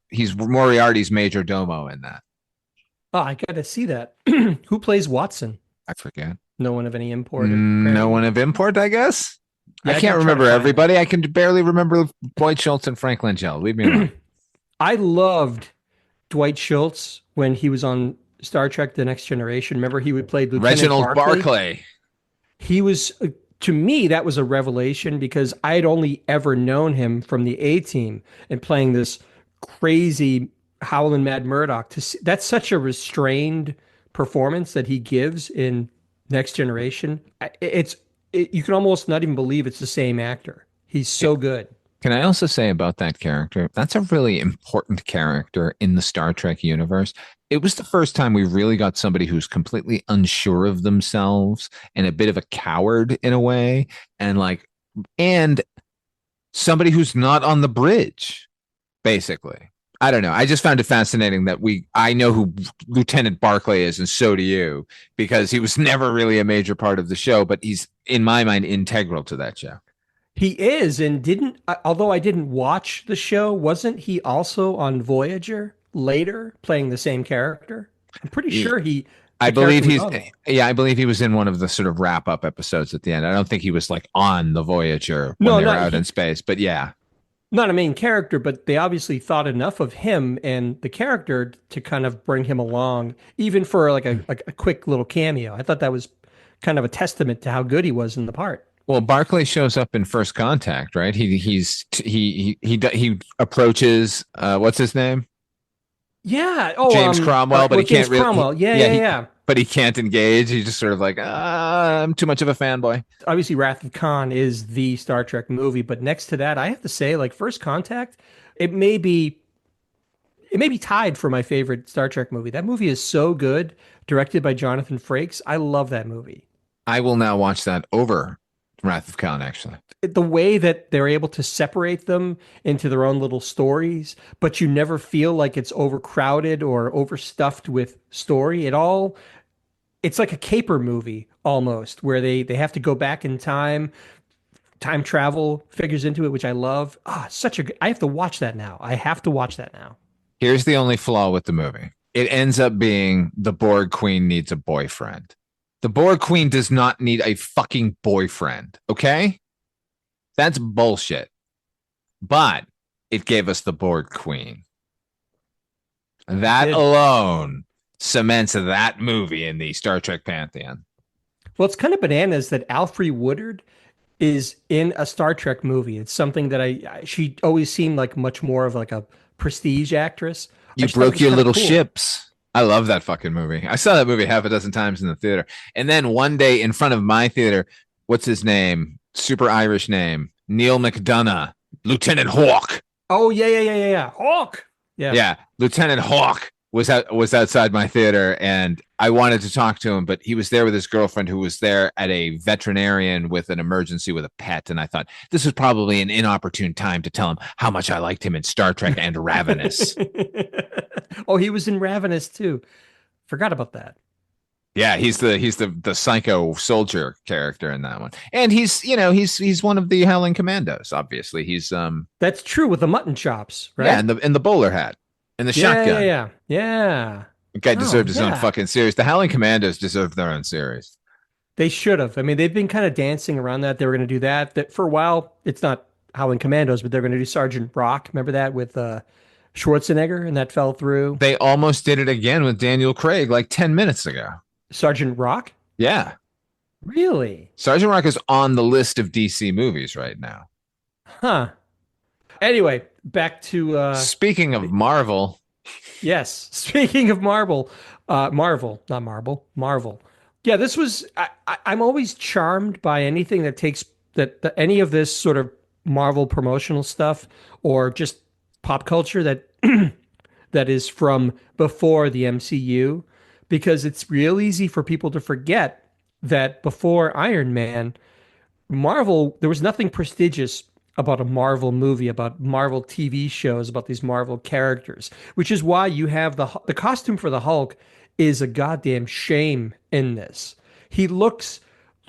major domo in that. Oh, I got to see that. Who plays Watson? I forget. No one of any import. No one of import, I guess. Yeah, I can't remember everybody. I can barely remember Dwight Schultz and Frank Langella. Leave me alone. I loved Dwight Schultz when he was on Star Trek: The Next Generation. Remember, he would play Lieutenant Reginald Barclay. Barclay. He was, to me, that was a revelation because I had only ever known him from the A Team and playing this crazy Howlin' Mad Murdoch. That's such a restrained performance that he gives in Next Generation. You can almost not even believe it's the same actor. He's so good. Can I also say about that character? That's a really important character in the Star Trek universe. It was the first time we really got somebody who's completely unsure of themselves and a bit of a coward in a way, and somebody who's not on the bridge, basically. I don't know. I just found it fascinating that I know who Lieutenant Barclay is, and so do you, because he was never really a major part of the show, but he's, in my mind, integral to that show. He is, and although I didn't watch the show, wasn't he also on Voyager later playing the same character? I'm pretty sure I believe he was in one of the sort of wrap up episodes at the end. I don't think he was like on the Voyager when they were out in space, but yeah. Not a main character, but they obviously thought enough of him and the character to kind of bring him along, even for like a quick little cameo. I thought that was kind of a testament to how good he was in the part. Well, Barclay shows up in First Contact, right? He approaches what's his name? Yeah. James Cromwell, but he can't really. Cromwell. Yeah. But he can't engage. He's just sort of like, I'm too much of a fanboy. Obviously, Wrath of Khan is the Star Trek movie, but next to that, I have to say, like First Contact, it may be tied for my favorite Star Trek movie. That movie is so good, directed by Jonathan Frakes. I love that movie. I will now watch that over Wrath of Khan, actually. The way that they're able to separate them into their own little stories, but you never feel like it's overcrowded or overstuffed with story at all. It's like a caper movie almost, where they have to go back in time. Time travel figures into it, which I love. I have to watch that now. Here's the only flaw with the movie. It ends up being the Borg Queen needs a boyfriend. The Borg Queen does not need a fucking boyfriend, okay? That's bullshit. But it gave us the Borg Queen. That alone cements that movie in the Star Trek pantheon. Well, it's kind of bananas that Alfre Woodard is in a Star Trek movie. It's something that she always seemed like much more of like a prestige actress. You broke your little ships. I love that fucking movie. I saw that movie half a dozen times in the theater. And then one day in front of my theater, what's his name? Super Irish name. Neil McDonough. Lieutenant Hawk. Oh, yeah. Hawk. Yeah. Lieutenant Hawk was outside my theater, and I wanted to talk to him, but he was there with his girlfriend who was there at a veterinarian with an emergency with a pet. And I thought this was probably an inopportune time to tell him how much I liked him in Star Trek and Ravenous. Oh, he was in Ravenous too. Forgot about that. Yeah, he's the psycho soldier character in that one. And he's one of the Howling Commandos, obviously. He's That's true, with the mutton chops, right? Yeah, and the bowler hat. And the shotgun. Yeah. The guy deserved his own fucking series. The Howling Commandos deserved their own series. They should have. I mean, they've been kind of dancing around that. They were going to do that. That for a while, it's not Howling Commandos, but they're going to do Sergeant Rock. Remember that with Schwarzenegger, and that fell through. They almost did it again with Daniel Craig like 10 minutes ago. Sergeant Rock? Yeah. Really? Sergeant Rock is on the list of DC movies right now. Huh. Anyway, back to speaking of Marvel. Yes, speaking of Marvel, Marvel, not Marvel, Marvel. Yeah, this was. I'm always charmed by anything that takes any of this sort of Marvel promotional stuff or just pop culture that that is from before the MCU, because it's real easy for people to forget that before Iron Man, Marvel, there was nothing prestigious about a Marvel movie, about Marvel TV shows, about these Marvel characters, which is why you have the costume for the Hulk is a goddamn shame in this. He looks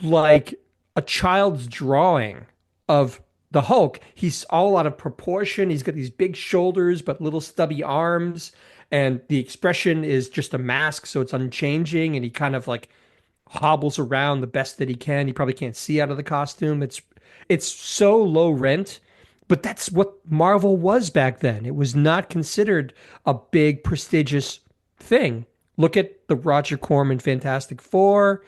like a child's drawing of the Hulk. He's all out of proportion. He's got these big shoulders, but little stubby arms. And the expression is just a mask, so it's unchanging. And he kind of like hobbles around the best that he can. He probably can't see out of the costume. It's so low rent, but that's what Marvel was back then. It was not considered a big, prestigious thing. Look at the Roger Corman Fantastic Four.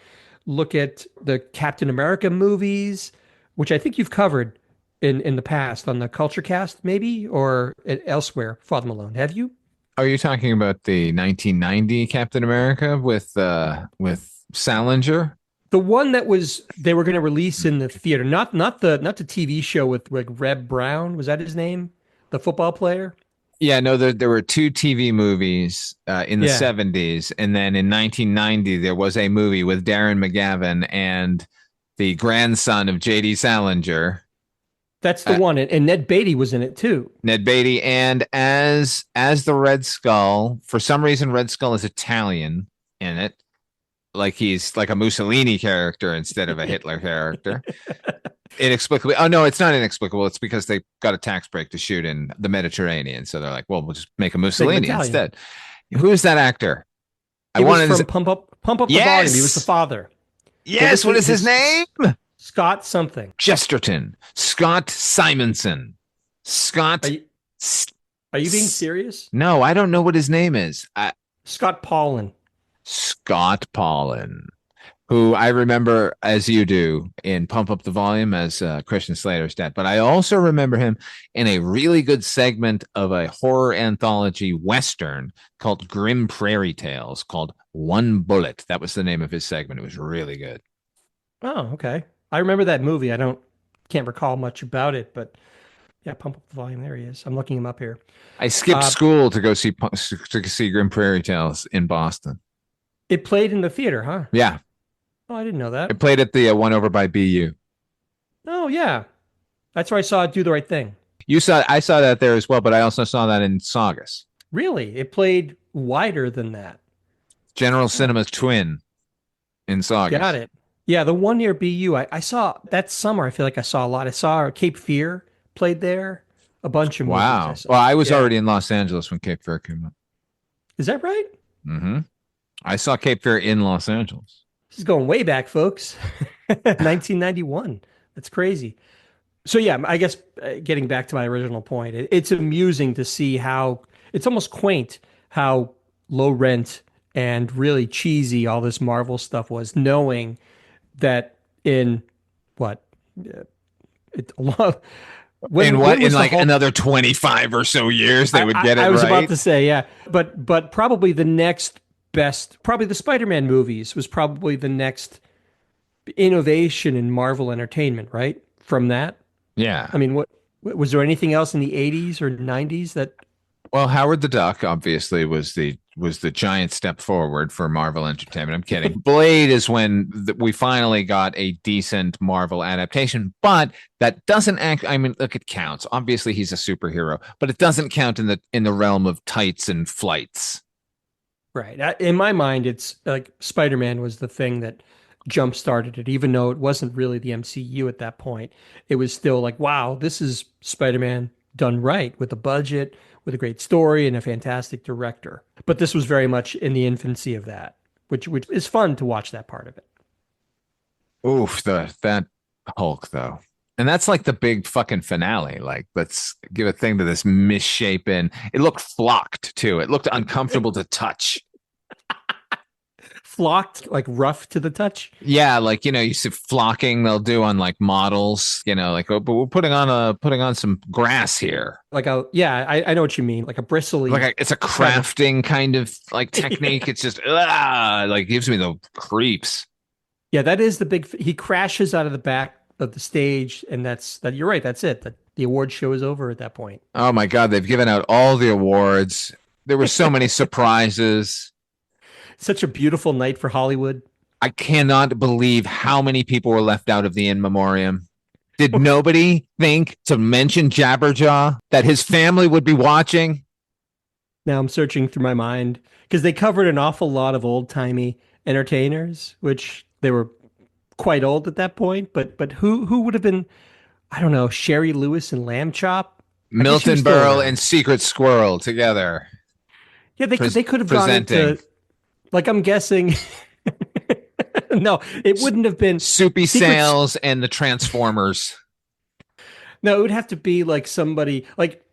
Look at the Captain America movies, which I think you've covered in the past on the Culture Cast, maybe, or elsewhere. Father Malone, have you? Are you talking about the 1990 Captain America with Salinger? The one that was they were going to release in the theater, not the TV show with like Reb Brown. Was that his name? The football player? Yeah, no, there were two TV movies in the Yeah. 70s. And then in 1990, there was a movie with Darren McGavin and the grandson of J.D. Salinger, That's the one. And Ned Beatty was in it too. Ned Beatty. And as the Red Skull, for some reason, Red Skull is Italian in it. Like he's like a Mussolini character instead of a Hitler character. Inexplicably. Oh, no, it's not inexplicable. It's because they got a tax break to shoot in the Mediterranean. So they're like, well, we'll just make a Mussolini instead. Who is that actor? He was from Pump Up the Volume. He was the father. Yes. What is his name? Scott something. Chesterton. Scott Simonson. Scott. Are you being serious? No, I don't know what his name is. Scott Paulin. Scott Paulin, who I remember, as you do, in Pump Up the Volume as Christian Slater's dad. But I also remember him in a really good segment of a horror anthology Western called Grim Prairie Tales, called One Bullet. That was the name of his segment. It was really good. Oh, okay. I remember that movie. Can't recall much about it, but yeah, Pump Up the Volume. There he is. I'm looking him up here. I skipped school to go see Grim Prairie Tales in Boston. It played in the theater, huh? Yeah. Oh, I didn't know that. It played at the one over by BU. Oh, yeah. That's where I saw it Do the Right Thing. I saw that there as well, but I also saw that in Saugus. Really? It played wider than that. General Cinema's twin in Saugus. Got it. Yeah, the one near BU. I saw that summer. I feel like I saw a lot. I saw Cape Fear played there. A bunch of movies. Wow. Well, I was already in Los Angeles when Cape Fear came up. Is that right? Mm-hmm. I saw Cape Fear in Los Angeles. This is going way back, folks. 1991. That's crazy. So yeah, I guess getting back to my original point, it's amusing to see how it's almost quaint how low rent and really cheesy all this Marvel stuff was, knowing that in what it a lot. In like another 25 or so years, they would get it right. I was about to say, yeah, but probably the next best, probably the Spider-Man movies was probably the next innovation in Marvel entertainment, right? From that. Yeah. I mean, what was there anything else in the 80s or 90s that? Well, Howard the Duck obviously was the giant step forward for Marvel Entertainment. I'm kidding. Blade is when we finally got a decent Marvel adaptation, but that doesn't act. I mean, look, it counts. Obviously, he's a superhero, but it doesn't count in the realm of tights and flights. Right. In my mind, it's like Spider-Man was the thing that jump started it, even though it wasn't really the MCU at that point. It was still like, wow, this is Spider-Man done right with a budget, with a great story and a fantastic director. But this was very much in the infancy of that, which is fun to watch that part of it. Oof, that Hulk though. And that's like the big fucking finale. Like, let's give a thing to this misshapen. It looked flocked too. It looked uncomfortable to touch. Flocked, like rough to the touch. Yeah, like you see flocking they'll do on like models. Like, oh, but we're putting on some grass here. Like I know what you mean. Like a bristly. It's a crafting kind of like technique. Yeah. It's just like gives me the creeps. Yeah, that is the big. He crashes out of the back of the stage, and that's that. You're right. That's it. The award show is over at that point. Oh my God, they've given out all the awards. There were so many surprises. Such a beautiful night for Hollywood. I cannot believe how many people were left out of the in memoriam. Did nobody think to mention Jabberjaw, that his family would be watching? Now I'm searching through my mind because they covered an awful lot of old timey entertainers, which they were quite old at that point. But who would have been? I don't know. Sherry Lewis and Lamb Chop, Milton Berle and Secret Squirrel together. Yeah, they could have gone into. Like, I'm guessing. No, it wouldn't have been Soupy Sales and the Transformers. No, it would have to be like somebody like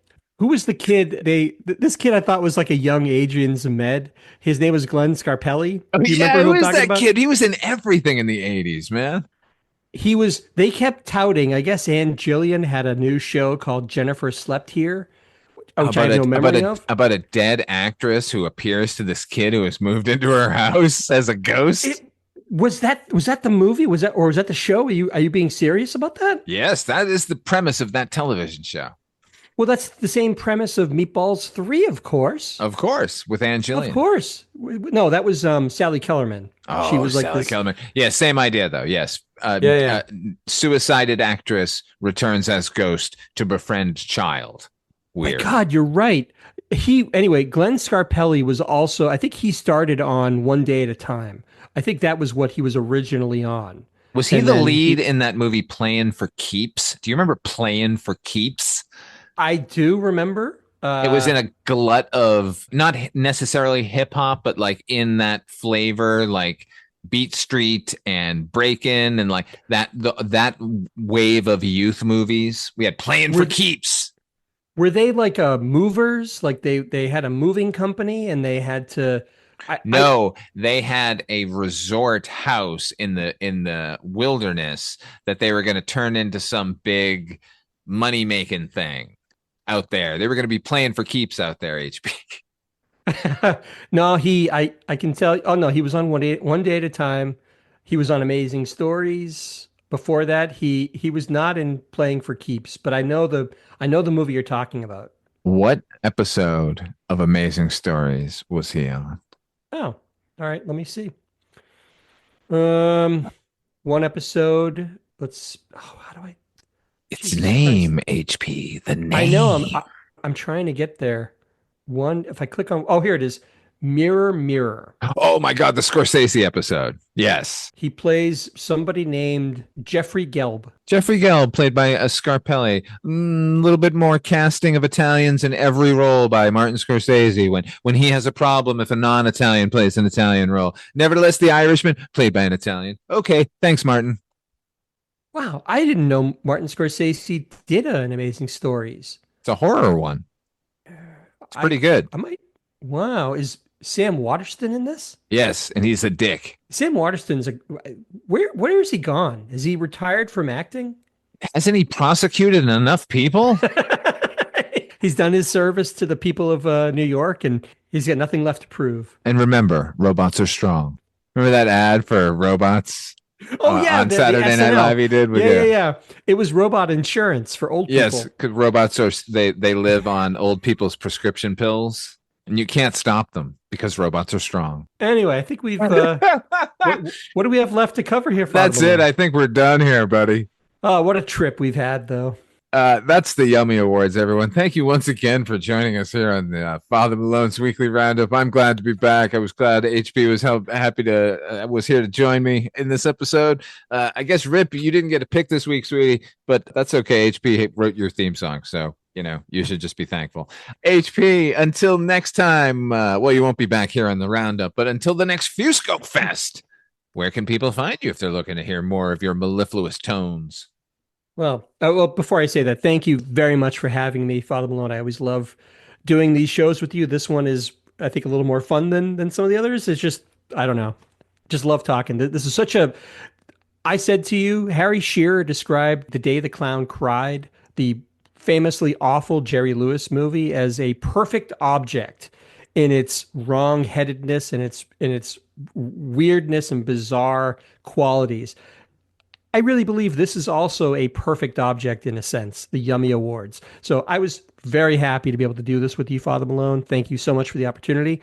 Who was the kid? This kid I thought was like a young Adrian Zmed. His name was Glenn Scarpelli. Oh, Do you yeah, remember who who I'm is talking that about? kid? He was in everything in the 80s, man. He was. They kept touting. I guess Ann Jillian had a new show called Jennifer Slept Here, which I About have a no about memory a of. about a dead actress who appears to this kid who has moved into her house as a ghost. It was that the movie? Was that the show? Are you being serious about that? Yes, that is the premise of that television show. Well, that's the same premise of Meatballs 3, of course. Of course, with Ann Of Jillian. course. No, that was Sally Kellerman. She Oh, was like Sally this. Kellerman. Yeah, same idea though. Yes. Yeah, yeah. Suicided actress returns as ghost to befriend child. My Weird. God, you're right. Glenn Scarpelli was also, I think he started on One Day at a Time. I think that was what he was originally on. Was he And the then lead in that movie Playing for Keeps? Do you remember Playing for Keeps? I do remember. It was in a glut of not necessarily hip hop, but like in that flavor, like Beat Street and Breakin' and like that wave of youth movies. We had Playing for Were- Keeps. Were they like movers? Like they had a moving company and they had to. No, they had a resort house in the wilderness that they were going to turn into some big money making thing out there. They were going to be playing for keeps out there, HP. No, I can tell. Oh no, he was on one day at a time. He was on Amazing Stories. Before that, he was not in Playing for Keeps, but I know the movie you're talking about. What episode of Amazing Stories was he on? Oh, all right. Let me see. Um, One episode. How do I? Its Jesus name, Christ. HP. The name. I know. I'm trying to get there. If I click on. Oh, here it is. Mirror, Mirror. Oh my God, the Scorsese episode. Yes. He plays somebody named Jeffrey Gelb. Jeffrey Gelb, played by Scarpelli. A little bit more casting of Italians in every role by Martin Scorsese. When he has a problem, if a non-Italian plays an Italian role. Nevertheless, the Irishman, played by an Italian. Okay, thanks, Martin. Wow, I didn't know Martin Scorsese did an Amazing Stories. It's a horror one. It's pretty good. I might. Wow, is Sam Waterston in this? Yes, and he's a dick. Sam Waterston's where is he gone? Is he retired from acting? Hasn't he prosecuted enough people? He's done his service to the people of New York, and he's got nothing left to prove. And remember, robots are strong. Remember that ad for robots? Oh yeah, on the Saturday Night SNL. Live he did. Yeah. It was robot insurance for old Yes, people. because robots are they live on old people's prescription pills, and you can't stop them because robots are strong. Anyway, I think we've. What do we have left to cover here? That's Father it. Malone? I think we're done here, buddy. Oh, what a trip we've had, though. That's the Yummy Awards, everyone. Thank you once again for joining us here on the Father Malone's Weekly Roundup. I'm glad to be back. I was glad HP was happy to was here to join me in this episode. I guess Rip, you didn't get a pick this week, sweetie, but that's okay. HP wrote your theme song, so you should just be thankful. HP, until next time. Well, you won't be back here on the Roundup, but until the next Fusco Fest, where can people find you if they're looking to hear more of your mellifluous tones? Well, before I say that, thank you very much for having me, Father Malone. I always love doing these shows with you. This one is, I think, a little more fun than some of the others. It's just, I don't know, just love talking. This is I said to you, Harry Shearer described The Day the Clown Cried, the famously awful Jerry Lewis movie, as a perfect object in its wrong-headedness and its weirdness and bizarre qualities. I really believe this is also a perfect object in a sense, the Yummy Awards. So I was very happy to be able to do this with you, Father Malone. Thank you so much for the opportunity.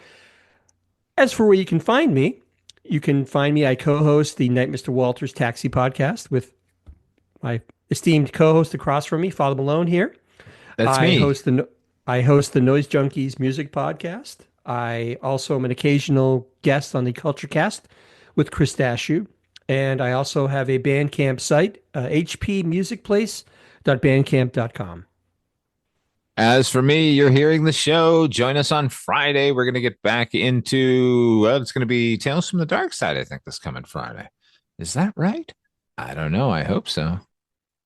As for where you can find me, I co-host the Night Mr. Walters Taxi podcast with my esteemed co-host across from me, Father Malone here. That's I me. I host the Noise Junkies music podcast. I also am an occasional guest on the Culture Cast with Chris Dashew. And I also have a Bandcamp site, hpmusicplace.bandcamp.com. As for me, you're hearing the show. Join us on Friday. We're going to get back into, it's going to be Tales from the Dark Side, I think, this coming Friday. Is that right? I don't know. I hope so.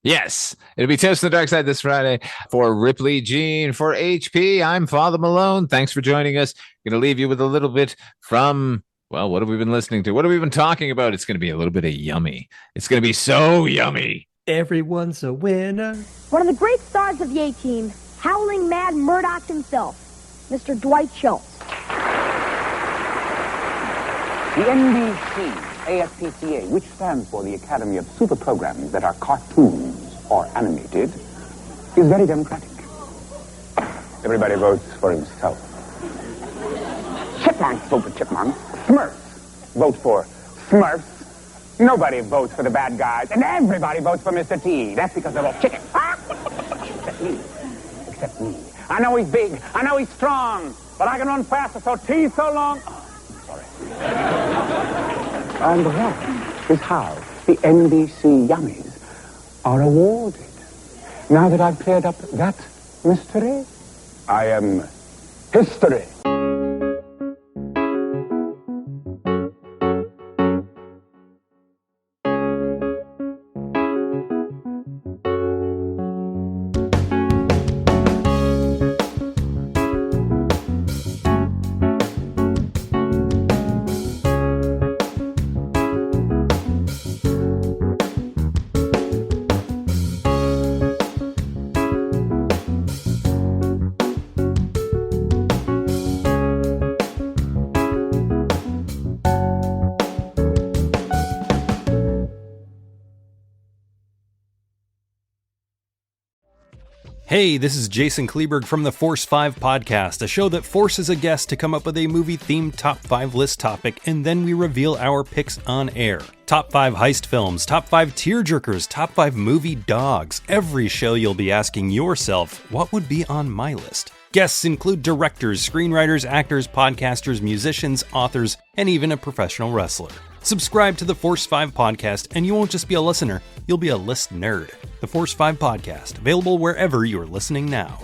Yes, it'll be Toast on the Dark Side this Friday. For Ripley Jean, for HP, I'm Father Malone. Thanks for joining us. Going to leave you with a little bit from, well, what have we been listening to? What have we been talking about? It's going to be a little bit of yummy. It's going to be so yummy. Everyone's a winner. One of the great stars of the A-Team, howling mad Murdoch himself, Mr. Dwight Schultz. The NBC ASPCA, which stands for the Academy of Super Programs that are cartoons or animated, is very democratic. Everybody votes for himself. Chipmunks vote for chipmunks. Smurfs vote for Smurfs. Nobody votes for the bad guys, and everybody votes for Mr. T. That's because they're all chickens. Except me. Except me. I know he's big. I know he's strong. But I can run faster, so T's so long. Sorry. And that is how the NBC Yummies are awarded. Now that I've cleared up that mystery, I am history. Hey, this is Jason Kleberg from the Force 5 podcast, a show that forces a guest to come up with a movie-themed top 5 list topic, and then we reveal our picks on air. Top 5 heist films, top 5 tearjerkers, top 5 movie dogs. Every show you'll be asking yourself, what would be on my list? Guests include directors, screenwriters, actors, podcasters, musicians, authors, and even a professional wrestler. Subscribe to the Force 5 podcast, and you won't just be a listener, you'll be a list nerd. The Force 5 podcast, available wherever you're listening now.